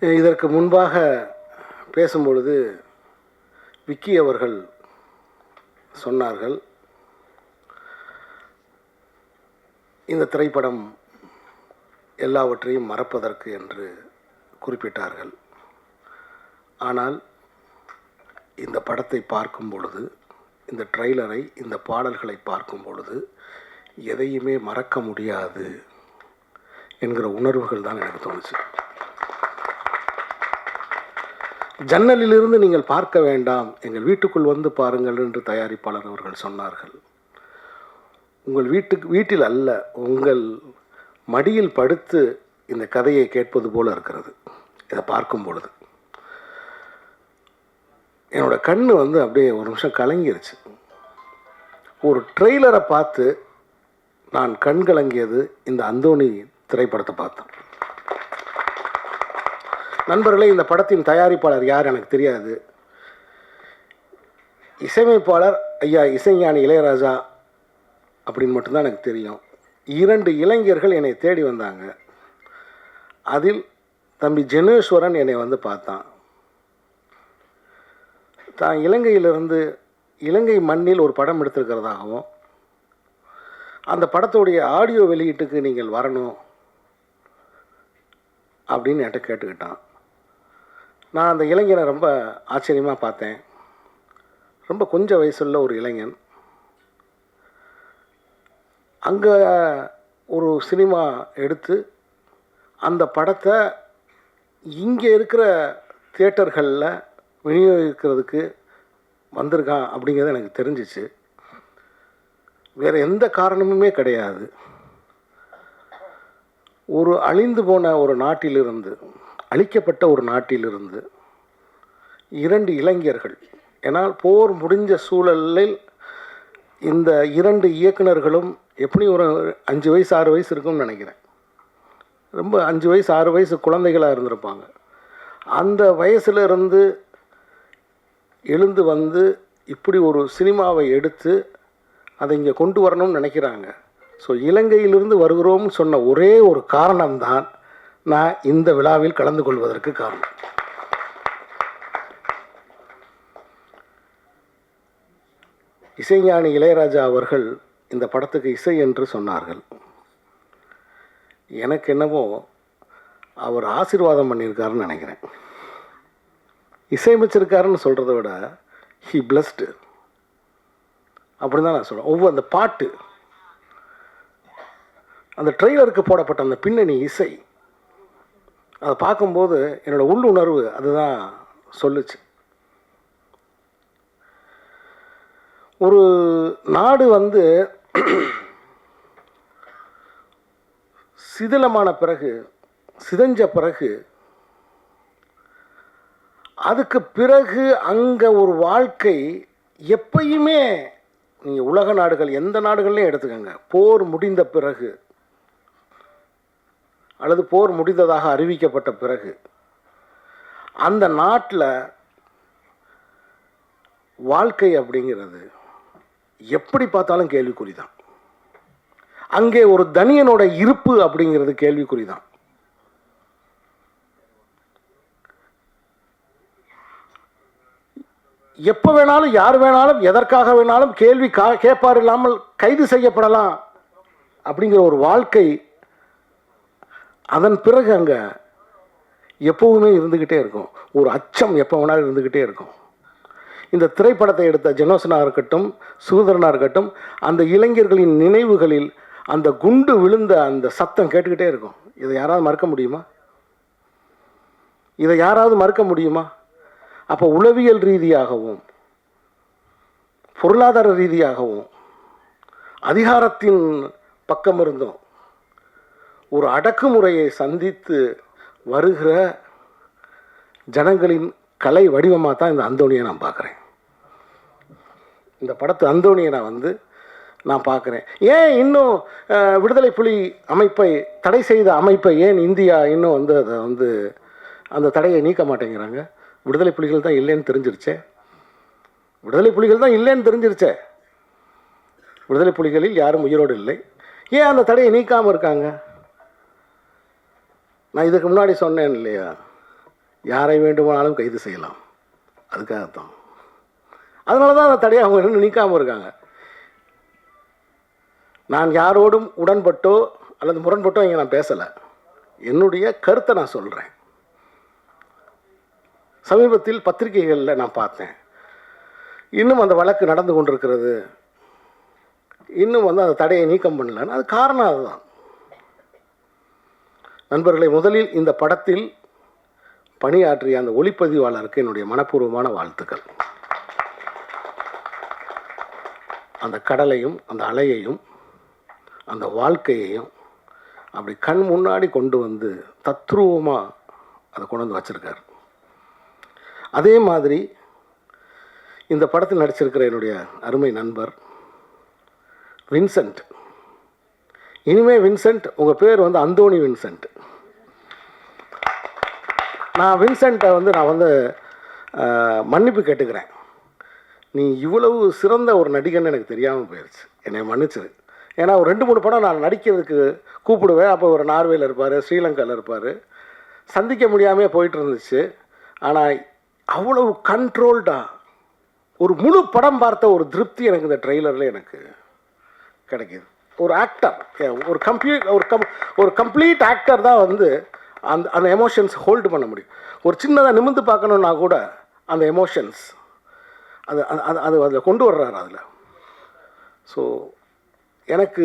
இதற்கு முன்பாக பேசும்பொழுது விக்கி அவர்கள் சொன்னார்கள், இந்த திரைப்படம் எல்லாவற்றையும் மறப்பதற்கு என்று குறிப்பிட்டார்கள். ஆனால் இந்த படத்தை பார்க்கும் பொழுது, இந்த ட்ரெய்லரை, இந்த பாடல்களை பார்க்கும் பொழுது எதையுமே மறக்க முடியாது என்கிற உணர்வுகள் தான் எனக்கு தோணுச்சு. ஜன்னலிலிருந்து நீங்கள் பார்க்க வேண்டாம், எங்கள் வீட்டுக்குள் வந்து பாருங்கள் என்று தயாரிப்பாளர் அவர்கள் சொன்னார்கள். உங்கள் வீட்டில் அல்ல, உங்கள் மடியில் படுத்து இந்த கதையை கேட்பது போல இருக்கிறது. இதை பார்க்கும் பொழுது என்னோட கண்ணு அப்படியே ஒரு நிமிஷம் கலங்கிருச்சு. ஒரு ட்ரெய்லரை பார்த்து நான் கண் கலங்கியது இந்த அந்தோணி திரைப்படத்தை பார்த்தேன். நண்பர்களே, இந்த படத்தின் தயாரிப்பாளர் யார் எனக்கு தெரியாது. இசையமைப்பாளர் ஐயா இசைஞானி இளையராஜா அப்படின்னு மட்டும்தான் எனக்கு தெரியும். 2 இளைஞர்கள் என்னை தேடி வந்தாங்க. அதில் தம்பி ஜெனேஸ்வரன் என்னை பார்த்தான். தான் இலங்கையிலிருந்து இலங்கை மண்ணில் ஒரு படம் எடுத்திருக்கிறதாகவும், அந்த படத்துடைய ஆடியோ வெளியீட்டுக்கு நீங்கள் வரணும் அப்படின்னு என்கிட்ட கேட்டுக்கிட்டான். நான் அந்த இளைஞனை ரொம்ப ஆச்சரியமாக பார்த்தேன். ரொம்ப கொஞ்சம் வயசுள்ள ஒரு இளைஞன். அங்கே ஒரு சினிமா எடுத்து அந்த படத்தை இங்கே இருக்கிற தியேட்டர்களில் விநியோகிக்கிறதுக்கு வந்திருக்கான் அப்படிங்கிறது எனக்கு தெரிஞ்சிச்சு. வேறு எந்த காரணமுமே கிடையாது. ஒரு அழிந்து போன ஒரு நாட்டிலிருந்து, அழிக்கப்பட்ட ஒரு நாட்டிலிருந்து 2 இளைஞர்கள், ஏன்னால் போர் முடிஞ்ச சூழலில் இந்த 2 இயக்குனர்களும் எப்படி ஒரு 5 வயசு 6 வயசு இருக்கும்னு நினைக்கிறேன். ரொம்ப 5 வயசு 6 வயசு குழந்தைகளாக இருந்திருப்பாங்க. அந்த வயசுலேருந்து எழுந்து வந்து இப்படி ஒரு சினிமாவை எடுத்து அதை இங்கே கொண்டு வரணும்னு நினைக்கிறாங்க. ஸோ இலங்கையிலிருந்து வருகிறோம்னு சொன்ன ஒரே ஒரு காரணம்தான் நான் இந்த விழாவில் கலந்து கொள்வதற்கு காரணம். இசைஞானி இளையராஜா அவர்கள் இந்த படத்துக்கு இசை என்று சொன்னார்கள். எனக்கு என்னவோ அவர் ஆசீர்வாதம் பண்ணியிருக்காருன்னு நினைக்கிறேன். இசையமைச்சிருக்காருன்னு சொல்கிறத விட ஹி பிளஸ்டு அப்படி தான் நான் சொல்கிறேன். ஒவ்வொரு அந்த பாட்டு, அந்த ட்ரெய்லருக்கு போடப்பட்ட அந்த பின்னணி இசை, அதை பார்க்கும்போது என்னோடய உள்ளுணர்வு அதுதான் சொல்லுச்சு. ஒரு நாடு சிதிலமான பிறகு, சிதைஞ்ச பிறகு, அதுக்கு பிறகு அங்கே ஒரு வாழ்க்கை எப்பயுமே, நீங்கள் உலக நாடுகள் எந்த நாடுகள்லையும் எடுத்துக்கோங்க, போர் முடிந்த பிறகு அல்லது போர் முடிந்ததாக அறிவிக்கப்பட்ட பிறகு அந்த நாட்டில் வாழ்க்கை அப்படிங்கிறது எப்படி பார்த்தாலும் கேள்விக்குறி தான். அங்கே ஒரு தனியனோட இருப்பு அப்படிங்கிறது கேள்விக்குறி தான். எப்போ வேணாலும் யார் வேணாலும் எதற்காக வேணாலும் கேள்வி கேட்பார் இல்லாமல் கைது செய்யப்படலாம் அப்படிங்கிற ஒரு வாழ்க்கை அதன் பிறகு அங்கே எப்பவுமே இருந்துக்கிட்டே இருக்கும். ஒரு அச்சம் எப்போ வேணாலும் இருந்துக்கிட்டே இருக்கும். இந்த திரைப்படத்தை எடுத்த ஜெனோசனாக இருக்கட்டும், சுதந்திரனாக இருக்கட்டும், அந்த இளைஞர்களின் நினைவுகளில் அந்த குண்டு விழுந்த அந்த சத்தம் கேட்டுக்கிட்டே இருக்கும். இதை யாராவது மறக்க முடியுமா? இதை யாராவது மறக்க முடியுமா? அப்போ உளவியல் ரீதியாகவும் பொருளாதார ரீதியாகவும் அதிகாரத்தின் பக்கம் இருந்தும் ஒரு அடக்குமுறையை சந்தித்து வருகிற ஜனங்களின் கலை வடிவமாக தான் இந்த அந்தோணியை நான் பார்க்குறேன். இந்த படத்து அந்தோணியை நான் பார்க்குறேன். ஏன் இன்னும் விடுதலை புலி அமைப்பை தடை செய்த அமைப்பை ஏன் இந்தியா இன்னும் அதை அந்த தடையை நீக்க மாட்டேங்கிறாங்க? விடுதலை புலிகள் தான் இல்லைன்னு தெரிஞ்சிருச்சே. விடுதலை புலிகள் தான் இல்லைன்னு தெரிஞ்சிருச்சே. விடுதலை புலிகளில் யாரும் உயிரோடு இல்லை. ஏன் அந்த தடையை நீக்காமல் இருக்காங்க? நான் இதுக்கு முன்னாடி சொன்னேன் இல்லையா, யாரை வேண்டுமானாலும் கைது செய்யலாம். அதுக்காகத்தான். அதனால தான் அந்த தடையை அவங்க இன்னும் நீக்காமல் இருக்காங்க. நான் யாரோடும் உடன்பட்டோ அல்லது முரண்பட்டோ இங்கே நான் பேசலை. என்னுடைய கருத்தை நான் சொல்கிறேன். சமீபத்தில் பத்திரிகைகளில் நான் பார்த்தேன், இன்னும் அந்த வழக்கு நடந்து கொண்டிருக்கிறது, இன்னும் அந்த தடையை நீக்கம் பண்ணலன்னு. அது காரணம் அதுதான். நண்பர்களை, முதலில் இந்த படத்தில் பணியாற்றிய அந்த ஒளிப்பதிவாளருக்கு என்னுடைய மனப்பூர்வமான வாழ்த்துக்கள். அந்த கடலையும் அந்த அலையையும் அந்த வாழ்க்கையையும் அப்படி கண் முன்னாடி கொண்டு வந்து தத்ரூபமாக அதை கொண்டு வந்து வச்சுருக்கார். அதே மாதிரி இந்த படத்தில் நடிச்சிருக்கிற என்னுடைய அருமை நண்பர் வின்சென்ட். இனிமேல் வின்சென்ட், உங்கள் பேர் அந்தோணி வின்சென்ட். நான் வின்சென்ட்டை நான் மன்னிப்பு கேட்டுக்கிறேன். நீ இவ்வளவு சிறந்த ஒரு நடிகன்னு எனக்கு தெரியாமல் போயிடுச்சு. என்னை மன்னிச்சிரு. ஏன்னா ஒரு 2-3 படம் நான் நடிக்கிறதுக்கு கூப்பிடுவேன். அப்போ ஒரு நார்வேயில் இருப்பார், ஸ்ரீலங்காவில் இருப்பார். சந்திக்க முடியாமல் போயிட்டு இருந்துச்சு. ஆனால் அவ்வளவு கண்ட்ரோல்டாக ஒரு முழு படம் பார்த்த ஒரு திருப்தி எனக்கு இந்த ட்ரெய்லரில் எனக்கு கிடைக்கிது. ஒரு ஆக்டர், ஒரு கம்ப்ளீட் ஆக்டர் தான் அந்த எமோஷன்ஸ் ஹோல்டு பண்ண முடியும். ஒரு சின்னதாக நிமிர்ந்து பார்க்கணுன்னா கூட அந்த எமோஷன்ஸ் அது அதில் கொண்டு வர்றாரு அதில். ஸோ எனக்கு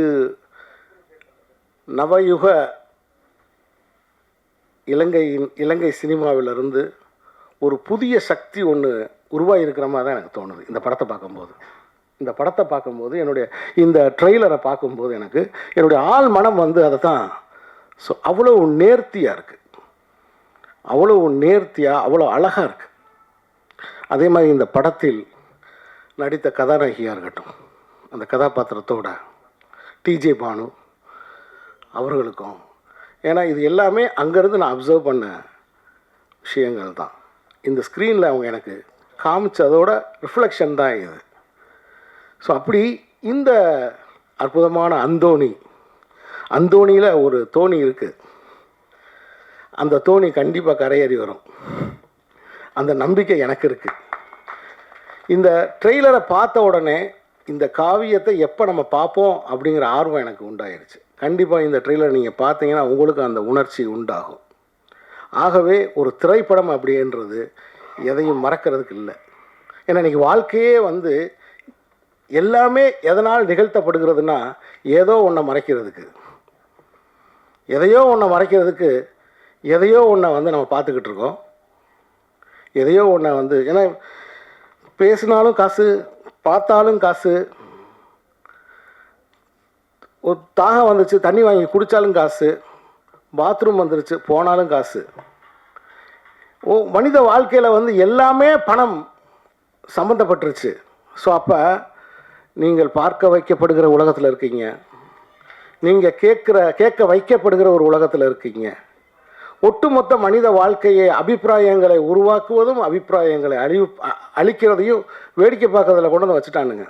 நவயுக இலங்கை சினிமாவிலிருந்து ஒரு புதிய சக்தி ஒன்று உருவாகியிருக்கிற மாதிரி தான் எனக்கு தோணுது இந்த படத்தை பார்க்கும்போது. என்னுடைய இந்த ட்ரெய்லரை பார்க்கும்போது எனக்கு என்னுடைய ஆள் மனம் அதை தான். ஸோ அவ்வளோ நேர்த்தியாக இருக்குது, அவ்வளோ அழகாக இருக்குது. அதே மாதிரி இந்த படத்தில் நடித்த கதாநாயகியாக இருக்கட்டும், அந்த கதாபாத்திரத்தோட டிஜே பானு அவர்களுக்கும், ஏன்னா இது எல்லாமே அங்கேருந்து நான் அப்சர்வ் பண்ண விஷயங்கள் தான். இந்த ஸ்க்ரீனில் அவங்க எனக்கு காமிச்சதோட ரிஃப்ளெக்ஷன் தான் இது. ஸோ அப்படி இந்த அற்புதமான அந்தோணியில் ஒரு தோணி இருக்குது. அந்த தோணி கண்டிப்பாக கரையேறி வரும், அந்த நம்பிக்கை எனக்கு இருக்குது. இந்த ட்ரெய்லரை பார்த்த உடனே இந்த காவியத்தை எப்போ நம்ம பார்ப்போம் அப்படிங்கிற ஆர்வம் எனக்கு உண்டாயிருச்சு. கண்டிப்பாக இந்த ட்ரெய்லர் நீங்கள் பார்த்தீங்கன்னா உங்களுக்கு அந்த உணர்ச்சி உண்டாகும். ஆகவே ஒரு திரைப்படம் அப்படின்றது எதையும் மறக்கிறதுக்கு இல்லை. ஏன்னா இன்றைக்கி வாழ்க்கையே எல்லாமே எதனால் நிகழ்த்தப்படுகிறதுனா ஏதோ ஒன்றை மறைக்கிறதுக்கு, எதையோ ஒன்றை நம்ம பார்த்துக்கிட்டு இருக்கோம். எதையோ ஒன்றை ஏன்னா பேசினாலும் காசு, பார்த்தாலும் காசு, ஒரு தாகம் வந்துச்சு தண்ணி வாங்கி குடித்தாலும் காசு, பாத்ரூம் வந்துருச்சு போனாலும் காசு. மனித வாழ்க்கையில் எல்லாமே பணம் சம்மந்தப்பட்டுருச்சு. ஸோ அப்போ நீங்கள் பார்க்க வைக்கப்படுகிற உலகத்தில் இருக்கீங்க, நீங்கள் கேட்க வைக்கப்படுகிற ஒரு உலகத்தில் இருக்கீங்க. ஒட்டுமொத்த மனித வாழ்க்கையை அபிப்பிராயங்களை உருவாக்குவதும் அபிப்பிராயங்களை அழிக்கிறதையும் வேடிக்கை பார்க்கறதில் கொண்டு வந்து வச்சுட்டானுங்க.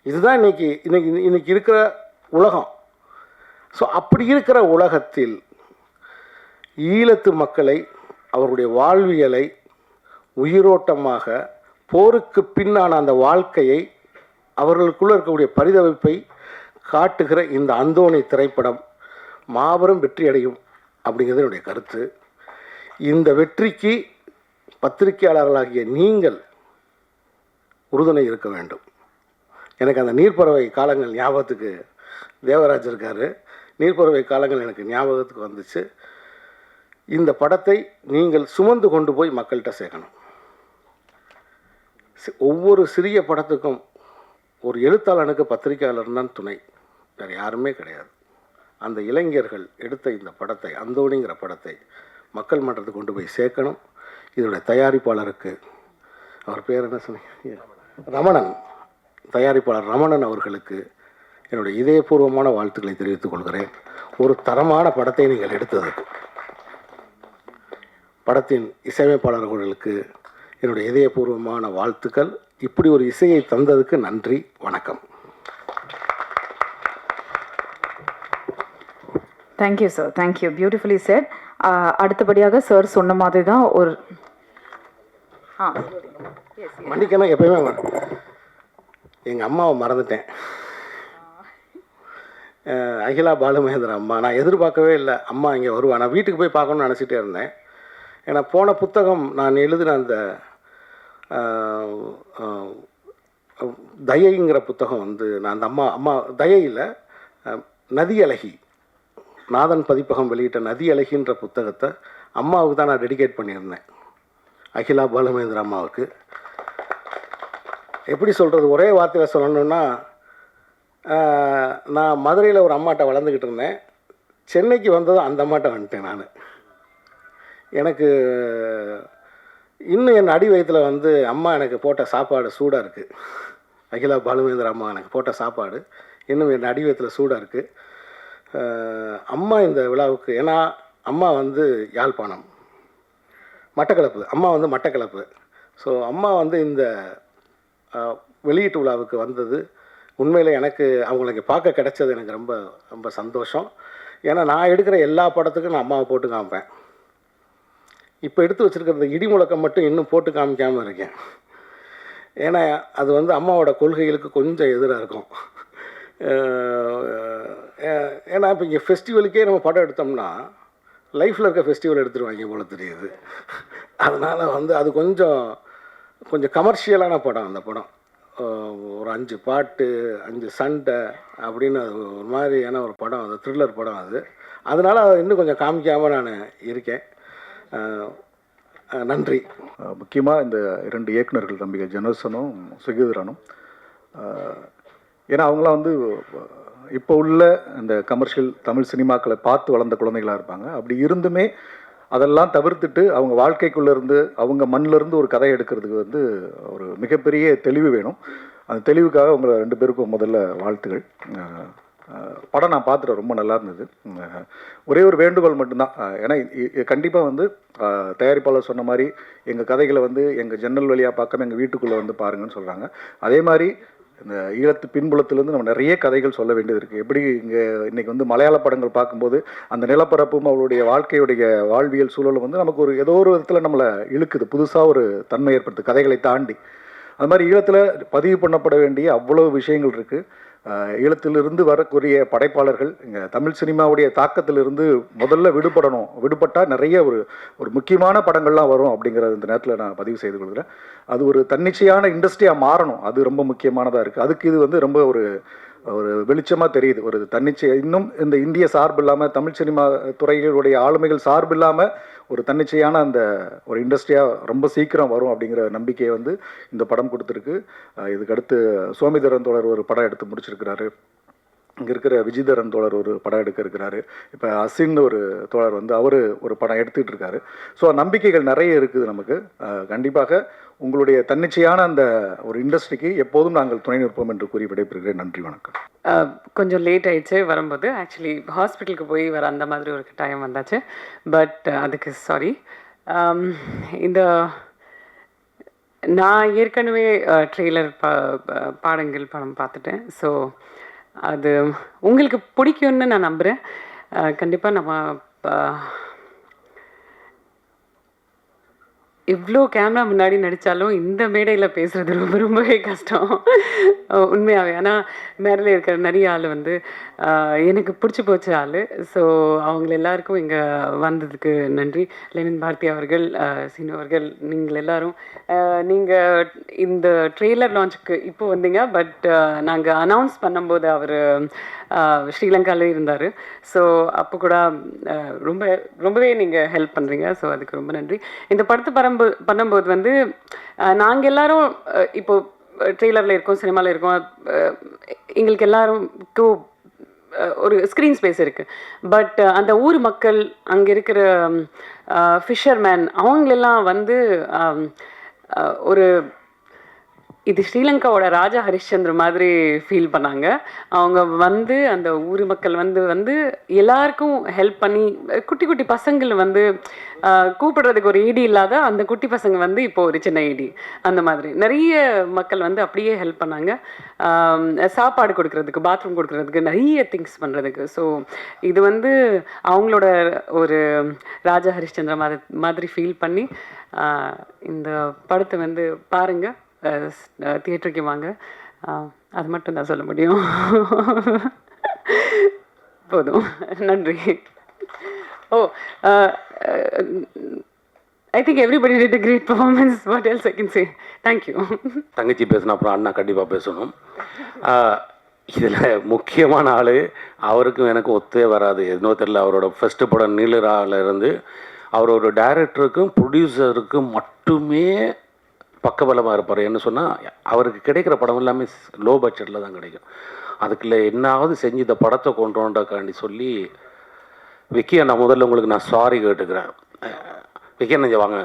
இதுதான் இன்னைக்கு இருக்கிற உலகம். ஸோ அப்படி இருக்கிற உலகத்தில் ஈழத்து மக்களை, அவருடைய வாழ்வியலை உயிரோட்டமாக, போருக்கு பின்னான அந்த வாழ்க்கையை, அவர்களுக்குள்ளே இருக்கக்கூடிய பரிதவிப்பை காட்டுகிற இந்த அந்தோணி திரைப்படம் மாபெரும் வெற்றி அடையும் அப்படிங்கிறது என்னுடைய கருத்து. இந்த வெற்றிக்கு பத்திரிகையாளர்களாகிய நீங்கள் உறுதுணை இருக்க வேண்டும். எனக்கு அந்த நீர்ப்பறவை காலங்கள் ஞாபகத்துக்கு, தேவராஜ் இருக்கார், நீர்ப்பறவை காலங்கள் எனக்கு ஞாபகத்துக்கு வந்துச்சு. இந்த படத்தை நீங்கள் சுமந்து கொண்டு போய் மக்கள்கிட்ட சேர்க்கணும். ஒவ்வொரு சிறிய படத்துக்கும் ஒரு எழுத்தாளனுக்கு பத்திரிகையாளர் தான் துணை, வேறு யாருமே கிடையாது. அந்த இளைஞர்கள் எடுத்த இந்த படத்தை, அந்தோணிங்கிற படத்தை மக்கள் மன்றத்துக்கு கொண்டு போய் சேர்க்கணும். இதோடைய தயாரிப்பாளருக்கு, அவர் பேர் என்ன சொன்னீங்க, ரமணன், தயாரிப்பாளர் ரமணன் அவர்களுக்கு என்னுடைய இதயபூர்வமான வாழ்த்துக்களை தெரிவித்துக் கொள்கிறேன். ஒரு தரமான படத்தை நீங்கள் எடுத்ததுக்கு. படத்தின் இசையமைப்பாளர்களுக்கு என்னுடைய இதயபூர்வமான வாழ்த்துக்கள். இப்படி ஒரு இசையை தந்ததுக்கு நன்றி, வணக்கம். Thank you, sir. Thank you. Beautifully said. அடுத்தபடியாக சார் சொன்ன மாதிரி தான் ஒரு மன்னிக்கணும், எப்பயுமே எங்கள் அம்மாவை மறந்துட்டேன். அகிலா பாலுமகேந்திரா அம்மா. நான் எதிர்பார்க்கவே இல்லை அம்மா இங்கே வருவா. நான் வீட்டுக்கு போய் பார்க்கணுன்னு நினச்சிட்டே இருந்தேன். ஏன்னா போன புத்தகம் நான் எழுதின அந்த தயைங்கிற புத்தகம் வந்து நான் அந்த அம்மா தயையில் நதி அழகி நாதன் பதிப்பகம் வெளியிட்ட நதி அழகின்ற புத்தகத்தை அம்மாவுக்கு தான் நான் டெடிகேட் பண்ணியிருந்தேன், அகிலா பாலுமகேந்திரா அம்மாவுக்கு. எப்படி சொல்கிறது, ஒரே வார்த்தையில் சொல்லணுன்னா, நான் மதுரையில் ஒரு அம்மாட்ட வளர்ந்துக்கிட்டு இருந்தேன். சென்னைக்கு வந்ததும் அந்த அம்மாட்ட வந்துட்டேன் நான். எனக்கு இன்னும் என் அடி வயத்தில் வந்து அம்மா எனக்கு போட்ட சாப்பாடு சூடாக இருக்குது. அகிலா பாலுமகேந்திரா அம்மா எனக்கு போட்ட சாப்பாடு இன்னும் என் அடி வயத்தில் சூடாக இருக்குது. அம்மா இந்த விழாவுக்கு, ஏன்னா அம்மா வந்து யாழ்ப்பாணம், மட்டக்களப்பு, அம்மா வந்து மட்டக்களப்பு. ஸோ அம்மா வந்து இந்த வெளியீட்டு விழாவுக்கு வந்தது உண்மையில் எனக்கு அவங்களுக்கு பார்க்க கிடைச்சது எனக்கு ரொம்ப ரொம்ப சந்தோஷம். ஏன்னா நான் எடுக்கிற எல்லா படத்துக்கும் நான் அம்மாவை போட்டு காமிப்பேன். இப்போ எடுத்து வச்சுருக்கிறது இடி முழக்கம் மட்டும் இன்னும் போட்டு காமிக்காமல் இருக்கேன். ஏன்னா அது வந்து அம்மாவோட கொள்கைகளுக்கு கொஞ்சம் எதிராக இருக்கும். ஏன்னா இப்போ இங்கே ஃபெஸ்டிவலுக்கே நம்ம படம் எடுத்தோம்னா லைஃப்பில் இருக்க ஃபெஸ்டிவல் எடுத்துருவாங்க போல தெரியுது. அதனால் வந்து அது கொஞ்சம் கமர்ஷியலான படம். அந்த படம் ஒரு 5 பாட்டு 5 சண்டை அப்படின்னு அது ஒரு மாதிரியான ஒரு படம், அது த்ரில்லர் படம் அது. அதனால் அதை இன்னும் கொஞ்சம் காமிக்காமல் நான் இருக்கேன். நன்றி. முக்கியமாக இந்த 2 இயக்குநர்கள் தம்பிக ஜனர்சனும் சுகீதரனும், ஏன்னா அவங்களாம் வந்து இப்போ உள்ள இந்த கமர்ஷியல் தமிழ் சினிமாக்களை பார்த்து வளர்ந்த குழந்தைகளாக இருப்பாங்க. அப்படி இருந்துமே அதெல்லாம் தவிர்த்துட்டு அவங்க வாழ்க்கைக்குள்ளேருந்து அவங்க மண்ணிலேருந்து ஒரு கதை எடுக்கிறதுக்கு வந்து ஒரு மிகப்பெரிய தெளிவு வேணும். அந்த தெளிவுக்காக உங்களை 2 பேருக்கும் முதல்ல வாழ்த்துகள். படம் நான் பார்த்துட்டேன், ரொம்ப நல்லா இருந்தது. ஒரே ஒரு வேண்டுகோள் மட்டும்தான், ஏன்னா கண்டிப்பாக வந்து தயாரிப்பாளர் சொன்ன மாதிரி எங்கள் கதைகளை வந்து எங்கள் ஜன்னல் வழியாக பார்க்காம எங்கள் வீட்டுக்குள்ளே வந்து பாருங்கன்னு சொல்கிறாங்க. அதே மாதிரி இந்த ஈழத்து பின்புலத்திலேருந்து நம்ம நிறைய கதைகள் சொல்ல வேண்டியது இருக்குது. எப்படி இங்கே இன்றைக்கி வந்து மலையாள படங்கள் பார்க்கும்போது அந்த நிலப்பரப்பும் அவளுடைய வாழ்க்கையுடைய வாழ்வியல் சூழலும் வந்து நமக்கு ஒரு ஏதோ ஒரு விதத்தில் நம்மளை இழுக்குது, புதுசாக ஒரு தன்மை ஏற்படுத்து கதைகளை தாண்டி. அது மாதிரி ஈழத்தில் பதிவு பண்ணப்பட வேண்டிய அவ்வளோ விஷயங்கள் இருக்குது. ஈழத்திலிருந்து வரக்கூடிய படைப்பாளர்கள் இங்கே தமிழ் சினிமாவுடைய தாக்கத்திலிருந்து முதல்ல விடுபட்டால் நிறைய ஒரு முக்கியமான படங்கள்லாம் வரும் அப்படிங்கிறது இந்த நேரத்தில் நான் பதிவு செய்து கொள்கிறேன். அது ஒரு தன்னிச்சையான இண்டஸ்ட்ரியாக மாறணும், அது ரொம்ப முக்கியமானதாக இருக்குது. அதுக்கு இது வந்து ரொம்ப ஒரு வெளிச்சமாக தெரியுது. ஒரு தன்னிச்சை இன்னும் இந்த இந்திய சார்பு இல்லாமல் தமிழ் சினிமா துறைகளுடைய ஆளுமைகள் சார்பு இல்லாமல் ஒரு தன்னிச்சையான அந்த ஒரு இண்டஸ்ட்ரியாக ரொம்ப சீக்கிரம் வரும் அப்படிங்கிற நம்பிக்கையை வந்து இந்த படம் கொடுத்துருக்கு. இதுக்கு அடுத்து சோமிதரன் தோழர் ஒரு படம் எடுத்து முடிச்சிருக்கிறாரு. இங்கே இருக்கிற விஜயதரன் தோழர் ஒரு படம் எடுக்க இருக்கிறாரு. இப்போ அசின்னு ஒரு தோழர் வந்து அவர் ஒரு படம் எடுத்துகிட்டு இருக்காரு. ஸோ நம்பிக்கைகள் நிறைய இருக்குது நமக்கு. கண்டிப்பாக உங்களுடைய தன்னிச்சையான அந்த ஒரு இண்டஸ்ட்ரிக்கு எப்போதும் நாங்கள் துணை நிற்போம் என்று கூறி விடைபெறுகிறேன். நன்றி, வணக்கம். கொஞ்சம் லேட் ஆயிடுச்சு வரும்போது. ஆக்சுவலி ஹாஸ்பிட்டலுக்கு போய் வர அந்த மாதிரி ஒரு டைம் வந்தாச்சு. பட் அதுக்கு சாரி. இந்த நான் ஏற்கனவே ட்ரெய்லர் பாடங்கள் படம் பார்த்துட்டேன். ஸோ அது உங்களுக்கு பிடிக்கும்னு நான் நம்புகிறேன். கண்டிப்பாக நம்ம இவ்வளோ கேமரா முன்னாடி நடித்தாலும் இந்த மேடையில் பேசுகிறது ரொம்பவே கஷ்டம் உண்மையாகவே. ஆனால் மேடையில் இருக்கிற நிறைய ஆள் வந்து எனக்கு பிடிச்சி போச்ச ஆள். ஸோ அவங்கள எல்லாருக்கும் இங்கே வந்ததுக்கு நன்றி. லெனின் பாரதி அவர்கள், சீனு அவர்கள், நீங்கள் எல்லோரும். நீங்கள் இந்த ட்ரெய்லர் லான்ச்சுக்கு இப்போ வந்தீங்க. பட் நாங்கள் அனௌன்ஸ் பண்ணும்போது அவர் ஸ்ரீலங்காவில் இருந்தார். ஸோ அப்போ கூட ரொம்பவே நீங்கள் ஹெல்ப் பண்ணுறீங்க. ஸோ அதுக்கு ரொம்ப நன்றி. இந்த படத்தை பண்ணும்போது வந்து நாங்கள் எல்லாரும் இப்போது ட்ரெய்லரில் இருக்கோம், சினிமாவில் இருக்கோம். எங்களுக்கு எல்லாருக்கும் ஒரு ஸ்க்ரீன் ஸ்பேஸ் இருக்குது. பட் அந்த ஊர் மக்கள், அங்கே இருக்கிற ஃபிஷர்மேன், அவங்களெல்லாம் வந்து ஒரு இது ஸ்ரீலங்காவோட ராஜா ஹரிಶ್ಚಂದ್ರ மாதிரி ஃபீல் பண்ணாங்க. அவங்க வந்து அந்த ஊர் மக்கள் வந்து எல்லாருக்கும் ஹெல்ப் பண்ணி, குட்டி குட்டி பசங்கள் வந்து கூப்பிடுறதுக்கு ஒரு ஈடி இல்லாத அந்த குட்டி பசங்க வந்து இப்போ ஒரு சின்ன ஈடி, அந்த மாதிரி நிறைய மக்கள் வந்து அப்படியே ஹெல்ப் பண்ணாங்க. சாப்பாடு கொடுக்கறதுக்கு, பாத்ரூம் கொடுக்கறதுக்கு, நிறைய திங்ஸ் பண்ணுறதுக்கு. ஸோ இது வந்து அவங்களோட ஒரு ராஜா ஹரிಶ್ಚಂದ್ರ மாதிரி ஃபீல் பண்ணி இந்த படத்தை வந்து பாருங்கள், தியேட்டருக்கு வாங்க. அது மட்டும் தான் சொல்ல முடியும். போதும், நன்றி. Oh, I think everybody did a great performance. What else I can say? Thank you. தங்கச்சி பேசினா அப்புறம் அண்ணா கண்டிப்பாக பேசணும். இதில் முக்கியமான ஆள், அவருக்கும் எனக்கும் ஒத்தே வராது, எதுனோ தெரியல. அவரோட ஃபஸ்ட்டு படம் நீலராவிலேருந்து அவர் ஒரு டைரக்டருக்கும் ப்ரொடியூசருக்கும் மட்டுமே பக்கபலமாக இருப்பார். என்ன சொன்னால், அவருக்கு கிடைக்கிற படம் எல்லாமே லோ பட்ஜெட்டில் தான் கிடைக்கும். அதுக்குள்ள என்னாவது செஞ்சு இந்த படத்தை கொண்டோன்றக்காண்டி சொல்லி, விக்கி அண்ணா முதல்ல உங்களுக்கு நான் சாரி கேட்டுக்கிறேன். விக்கி அண்ணா வாங்க,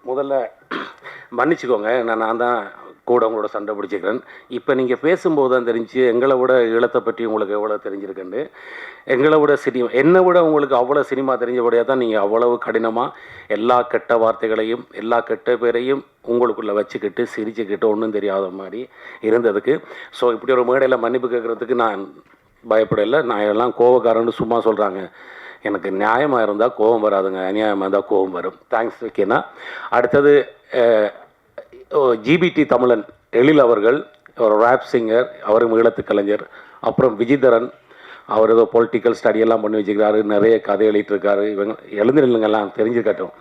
முதல்ல மன்னிச்சுக்கோங்க, நான் தான் கூட உங்களோட சண்டை பிடிச்சிக்கிறேன். இப்போ நீங்கள் பேசும்போது தான் தெரிஞ்சு எங்களை விட ஈழத்தை பற்றி உங்களுக்கு எவ்வளோ தெரிஞ்சிருக்குன்னு. எங்களை விட என்னை விட உங்களுக்கு அவ்வளோ சினிமா தெரிஞ்சபடியாக தான் நீங்கள் அவ்வளவு கடினமாக எல்லா கெட்ட வார்த்தைகளையும் எல்லா கெட்ட பேரையும் உங்களுக்குள்ளே வச்சுக்கிட்டு சிரிச்சுக்கிட்டு ஒன்றும் தெரியாத மாதிரி இருந்ததுக்கு. ஸோ இப்படி ஒரு மேடையில் மன்னிப்பு கேட்குறதுக்கு நான் பயப்படலை. நான் எல்லாம் கோவக்காரன்னு சும்மா சொல்கிறாங்க. எனக்கு நியாயமாக இருந்தால் கோபம் வராதுங்க, அநியாயமாக இருந்தால் கோபம் வரும். தேங்க்ஸ் விக்கினா. அடுத்தது ஜிபிடி தமிழன் எழில் அவர்கள், ஒரு ரேப் சிங்கர், அவரும் ஈழத்து கலைஞர். அப்புறம் விஜிதரன், அவர் ஏதோ பொலிட்டிக்கல் ஸ்டடியெல்லாம் பண்ணி வச்சுக்கிறாரு, நிறைய கதை எழுதிட்டுருக்காரு. இவங்க எழுந்திருங்கெல்லாம் தெரிஞ்சுக்கட்டும்,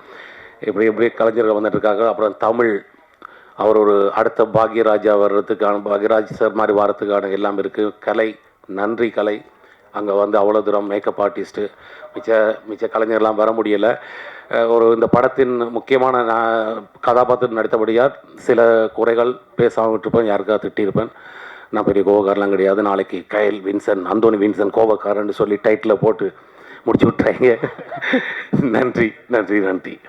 இப்படி கலைஞர்கள் வந்துட்டுருக்காங்க. அப்புறம் தமிழ், அவர் ஒரு அடுத்த பாக்யராஜா வர்றதுக்கான, பாக்யராஜ் சார் மாதிரி வரத்துக்கான எல்லாம் இருக்குது. கலை, நன்றி கலை, அங்கே வந்து அவ்வளோ தூரம் மேக்கப் ஆர்டிஸ்ட்டு, மிச்ச கலைஞர்லாம் வர முடியலை. ஒரு இந்த படத்தின் முக்கியமான கதாபாத்திரம் நடித்தபடியால் சில குறைகள் பேசாமல் விட்டுருப்பேன், யாருக்காக திட்டியிருப்பேன். நான் பெரிய கோபக்காரெலாம் கிடையாது. நாளைக்கு கயல் வின்சன், அந்தோனி வின்சன் கோபக்காரன்னு சொல்லி டைட்டில் போட்டு முடிச்சு விட்டுறாங்க. நன்றி நன்றி நன்றி.